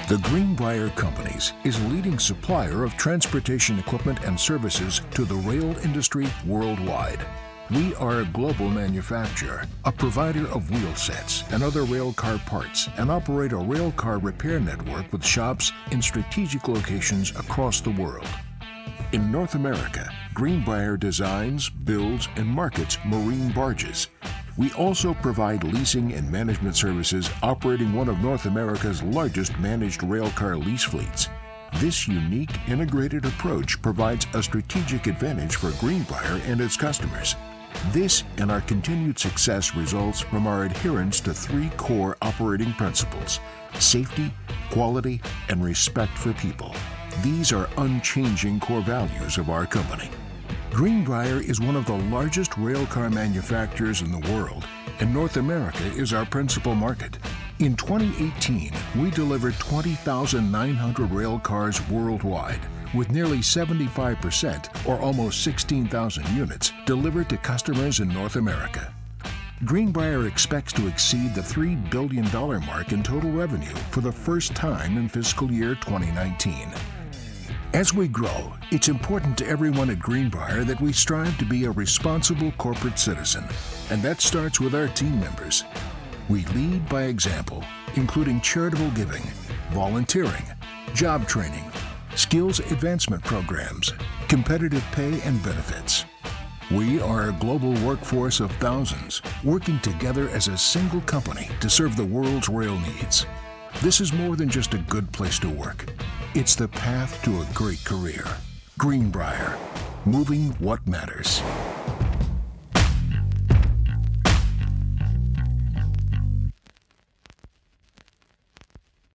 The Greenbrier Companies is a leading supplier of transportation equipment and services to the rail industry worldwide. We are a global manufacturer, a provider of wheel sets and other railcar parts, and operate a railcar repair network with shops in strategic locations across the world. In North America, Greenbrier designs, builds, and markets marine barges. We also provide leasing and management services, operating one of North America's largest managed railcar lease fleets. This unique integrated approach provides a strategic advantage for Greenbrier and its customers. This and our continued success results from our adherence to three core operating principles: safety, quality, and respect for people. These are unchanging core values of our company. Greenbrier is one of the largest railcar manufacturers in the world, and North America is our principal market. In 2018, we delivered 20,900 railcars worldwide, with nearly 75%, or almost 16,000 units, delivered to customers in North America. Greenbrier expects to exceed the $3 billion mark in total revenue for the first time in fiscal year 2019. As we grow, it's important to everyone at Greenbrier that we strive to be a responsible corporate citizen, and that starts with our team members. We lead by example, including charitable giving, volunteering, job training, skills advancement programs, competitive pay and benefits. We are a global workforce of thousands, working together as a single company to serve the world's rail needs. This is more than just a good place to work. It's the path to a great career. Greenbrier, moving what matters.